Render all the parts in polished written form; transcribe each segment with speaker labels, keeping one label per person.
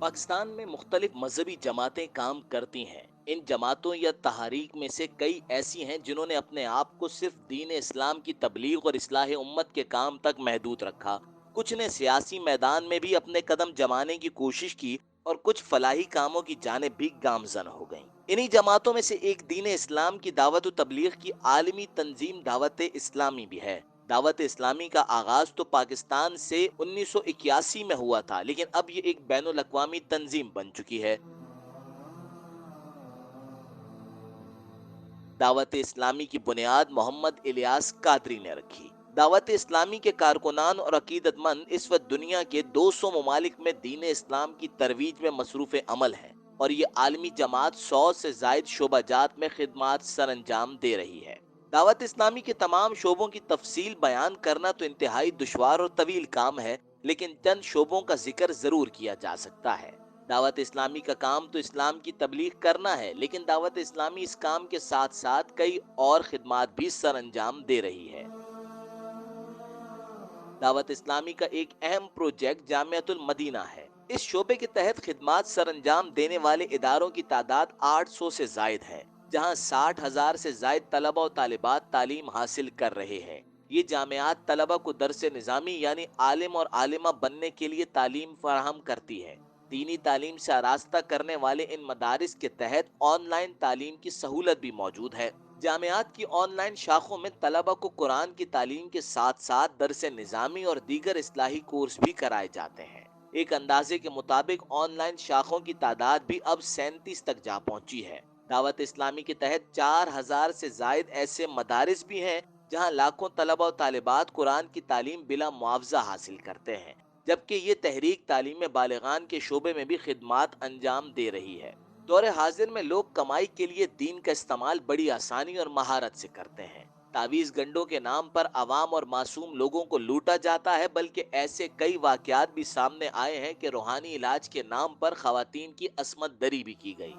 Speaker 1: पाकिस्तान में मुख्तलिफ मजहबी जमातें काम करती हैं। इन जमातों या तहारीक में से कई ऐसी हैं जिन्होंने अपने आप को सिर्फ दीन इस्लाम की तबलीग और इस्लाह उम्मत के काम तक महदूद रखा। कुछ ने सियासी मैदान में भी अपने कदम जमाने की कोशिश की और कुछ फलाही कामों की जानिब भी गामजन हो गईं। इन्हीं जमातों में से एक दीन इस्लाम की दावत व तबलीग की आलमी तंजीम दावत इस्लामी भी है। दावत इस्लामी का आगाज तो पाकिस्तान से 1981 में हुआ था, लेकिन अब ये एक बैनुल अक़वामी तंजीम बन चुकी है। दावत इस्लामी की बुनियाद मोहम्मद इलियास कादरी ने रखी। दावत इस्लामी के कारकुनान और अकीदतमंद इस वक्त दुनिया के 200 ममालिक में दीन इस्लाम की तरवीज में मसरूफ अमल है और ये आलमी जमात 100 से जायद शोबाजात में खिदमात सर अंजाम दे रही है। दावत इस्लामी के तमाम शोबों की तफसील बयान करना तो इंतहाई दुश्वार और तवील काम है, लेकिन चंद शोबों का जिक्र जरूर किया जा सकता है। दावत इस्लामी का काम तो इस्लाम की तबलीग करना है, लेकिन दावत इस्लामी इस काम के साथ साथ कई और खिदमात भी सर अंजाम दे रही है। दावत इस्लामी का एक अहम प्रोजेक्ट जामियातुल मदीना है। इस शोबे के तहत खिदमात सर अंजाम देने वाले इदारों की तादाद 800 से जायद है, जहां 60,000 से जायद तलबा और तालिबात तालीम हासिल कर रहे हैं। ये जामियात तलबा को दरसे निज़ामी यानी आलिम और आलिमा बनने के लिए तालीम फराहम करती है। दीनी तालीम से आरास्ता करने वाले इन मदारिस के तहत ऑनलाइन तालीम की सहूलत भी मौजूद है। जामियात की ऑनलाइन शाखों में तलबा को कुरान की तालीम के साथ साथ दरसे निज़ामी और दीगर इस्लाही कोर्स भी कराए जाते हैं। एक अंदाजे के मुताबिक ऑनलाइन शाखों की तादाद भी अब 37 तक जा पहुंची है। दावत इस्लामी के तहत 4,000 से जायद ऐसे मदारिस भी हैं जहां लाखों तलबा और तालिबात कुरान की तालीम बिला मुआवजा हासिल करते हैं, जबकि ये तहरीक तालीम बालिगान के शोबे में भी खिदमात अंजाम दे रही है। दौरे हाजिर में लोग कमाई के लिए दीन का इस्तेमाल बड़ी आसानी और महारत से करते हैं। तावीज गंडों के नाम पर अवाम और मासूम लोगों को लूटा जाता है, बल्कि ऐसे कई वाकयात भी सामने आए हैं कि रूहानी इलाज के नाम पर खवातीन की असमत दरी भी की गई।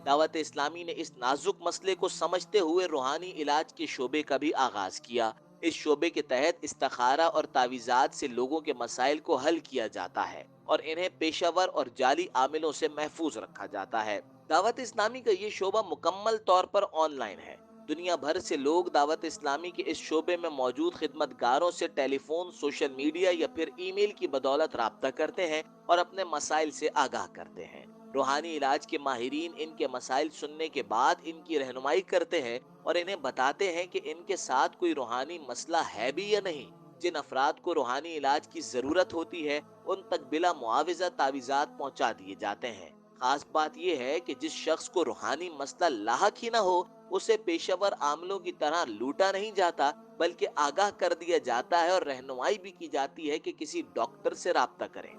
Speaker 1: दावत इस्लामी ने इस नाजुक मसले को समझते हुए रूहानी इलाज के शोबे का भी आगाज किया। इस शोबे के तहत इस्तिखारा और तावीज़ात से लोगों के मसाइल को हल किया जाता है और इन्हें पेशावर और जाली आमिलों से महफूज रखा जाता है। दावत इस्लामी का ये शोबा मुकम्मल तौर पर ऑनलाइन है। दुनिया भर से लोग दावत इस्लामी के इस शोबे में मौजूद खिदमतगारों से टेलीफोन, सोशल मीडिया या फिर ईमेल की बदौलत राब्ता करते हैं और अपने मसाइल से आगाह करते हैं। रूहानी इलाज के माहिरीन इनके मसाइल सुनने के बाद इनकी रहनुमाई करते हैं और इन्हें बताते हैं कि इनके साथ कोई रूहानी मसला है भी या नहीं। जिन अफराद को रूहानी इलाज की जरूरत होती है उन तक बिला मुआविजा तावीज़ात पहुंचा दिए जाते हैं। खास बात यह है कि जिस शख्स को रूहानी मसला लाहक ही ना हो, उसे पेशेवर आमलों की तरह लूटा नहीं जाता, बल्कि आगाह कर दिया जाता है और रहनुमाई भी की जाती है कि किसी डॉक्टर से राब्ता करें।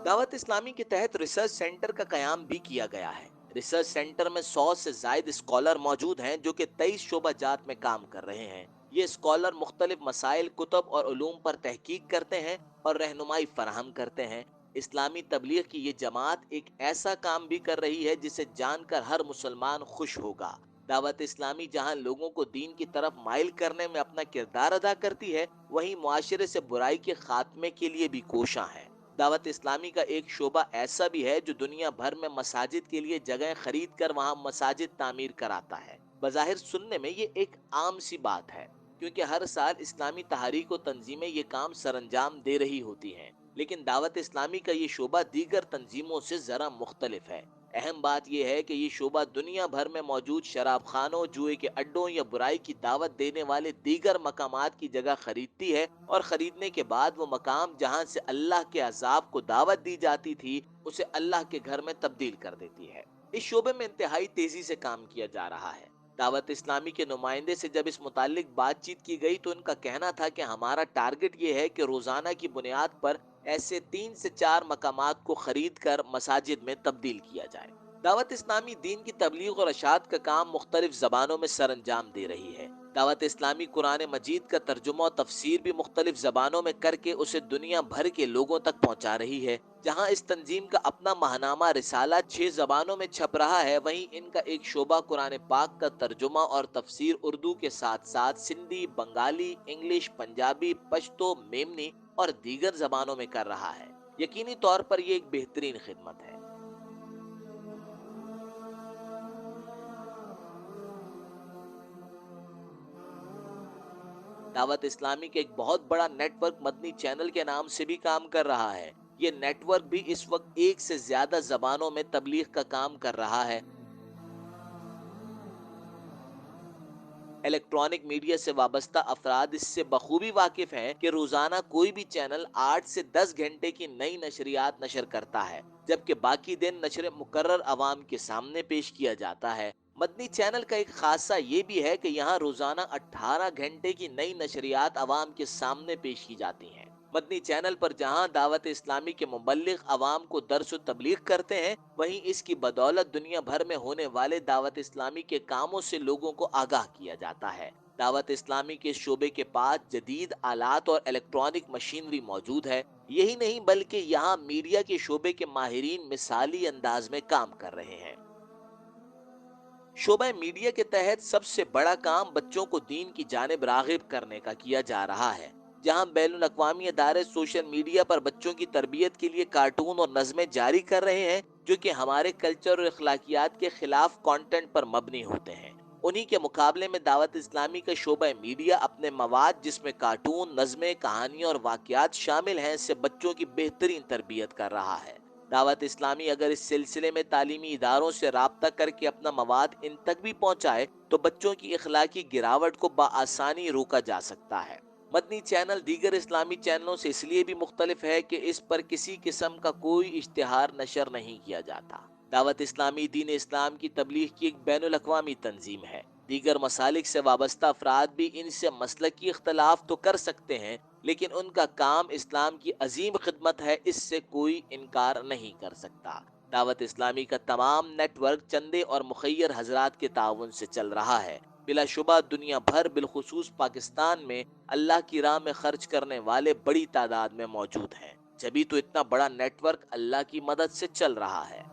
Speaker 1: दावत इस्लामी के तहत रिसर्च सेंटर का कयाम भी किया गया है। रिसर्च सेंटर में 100 से जायद स्कॉलर मौजूद हैं जो कि 23 शोबाजात में काम कर रहे हैं। ये स्कॉलर मुख्तलिफ मसाइल, कुतब और उलूम पर तहकीक करते हैं और रहनुमाई फराहम करते हैं। इस्लामी तबलीग की ये जमात एक ऐसा काम भी कर रही है जिसे जानकर हर मुसलमान खुश होगा। दावत इस्लामी जहां लोगों को दीन की तरफ माइल करने में अपना किरदार अदा करती है, वहीं मुआशरे से बुराई के खात्मे के लिए भी कोशां है। दावत इस्लामी का एक शोबा ऐसा भी है जो दुनिया भर में मसाजिद के लिए जगह खरीद कर वहां मसाजिद तामीर कराता है। बज़ाहिर सुनने में ये एक आम सी बात है, क्योंकि हर साल इस्लामी तहरीक और तंजीमें ये काम सरंजाम दे रही होती हैं, लेकिन दावत इस्लामी का ये शोबा दीगर तंजीमों से जरा मुख्तलिफ है। अहम बात यह है कि ये शोबा दुनिया भर में मौजूद शराब खानों, जुए के अड्डों या बुराई की दावत देने वाले दीगर मकामात की जगह खरीदती है और खरीदने के बाद वो मकाम जहां से अल्लाह के अजाब को दावत दी जाती थी, उसे अल्लाह के घर में तब्दील कर देती है। इस शोबे में इंतहाई तेजी से काम किया जा रहा है। दावत इस्लामी के नुमाइंदे से जब इस मुतालिक बातचीत की गई तो उनका कहना था कि हमारा टारगेट ये है कि रोजाना की बुनियाद पर ऐसे 3 से 4 मकामात को खरीद कर मसाजिद में तब्दील किया जाए। दावत इस्लामी दीन की तबलीग और अशात का काम मुख्तलिफ जबानों में सर अंजाम दे रही है। दावत इस्लामी कुरान मजीद का तर्जुमा और तफसीर भी मुख्तलिफ जबानों में करके उसे दुनिया भर के लोगों तक पहुंचा रही है। जहां इस तंजीम का अपना महानामा रिसाला 6 जबानों में छप रहा है, वहीं इनका एक शोबा कुरान पाक का तर्जुमा और तफसीर उर्दू के साथ साथ सिंधी, बंगाली, इंग्लिश, पंजाबी, पश्तो, मेमनी और दीगर जबानों में कर रहा है। यकीनी तौर पर यह एक बेहतरीन खिदमत है। दावत इस्लामी के एक बहुत बड़ा नेटवर्क मदनी चैनल के नाम से भी काम कर रहा है। ये नेटवर्क भी इस वक्त एक से ज्यादा जबानों में तबलीग का काम कर रहा है। इलेक्ट्रॉनिक मीडिया से वाबस्ता अफराद इससे बखूबी वाकिफ हैं कि रोजाना कोई भी चैनल 8 से 10 घंटे की नई नशरियात नशर करता है, जबकि बाकी दिन नशर मुकर्रर अवाम के सामने पेश किया जाता है। मदनी चैनल का एक खासा ये भी है कि यहाँ रोजाना 18 घंटे की नई नशरियात अवाम के सामने पेश की जाती हैं। मदनी चैनल पर जहाँ दावत इस्लामी के मुबल्लिग अवाम को दर्स व तबलीग करते हैं, वहीं इसकी बदौलत दुनिया भर में होने वाले दावत इस्लामी के कामों से लोगों को आगाह किया जाता है। दावत इस्लामी के शोबे के पास जदीद आलात और इलेक्ट्रॉनिक मशीनरी मौजूद है। यही नहीं बल्कि यहाँ मीडिया के शोबे के माहिरीन मिसाली अंदाज में काम कर रहे हैं। शोबा मीडिया के तहत सबसे बड़ा काम बच्चों को दीन की जानिब रागिब करने का किया जा रहा है। जहां बैनुल अक़वामी अदारे सोशल मीडिया पर बच्चों की तरबियत के लिए कार्टून और नज़में जारी कर रहे हैं, जो कि हमारे कल्चर और अखलाकियात के खिलाफ कंटेंट पर मबनी होते हैं। उन्हीं के मुकाबले में दावत इस्लामी का शोबा मीडिया अपने मवाद, जिसमें कार्टून, नज़में, कहानियां और वाक़यात शामिल हैं, से बच्चों की बेहतरीन तरबियत कर रहा है। दावत इस्लामी अगर इस सिलसिले में तालीमी इदारों से राब्ता करके अपना मवाद इन तक भी पहुंचाए तो बच्चों की इखलाकी गिरावट को बआसानी रोका जा सकता है। मदनी चैनल दीगर इस्लामी चैनलों से इसलिए भी मुख्तलिफ है कि इस पर किसी किस्म का कोई इश्तिहार नशर नहीं किया जाता। दावत इस्लामी दीन इस्लाम की तबलीग की एक बैनुल अक़वामी तंजीम है। दीगर मसालिक से वाबस्ता अफराद भी इनसे मसलकी इख्तलाफ तो कर सकते हैं, लेकिन उनका काम इस्लाम की अजीम खिदमत है, इससे कोई इनकार नहीं कर सकता। दावत इस्लामी का तमाम नेटवर्क चंदे और मुखैर हजरात के ताउन से चल रहा है। बिलाशुबा दुनिया भर बिलखुसूस पाकिस्तान में अल्लाह की राह में खर्च करने वाले बड़ी तादाद में मौजूद हैं। जभी तो इतना बड़ा नेटवर्क अल्लाह की मदद से चल रहा है।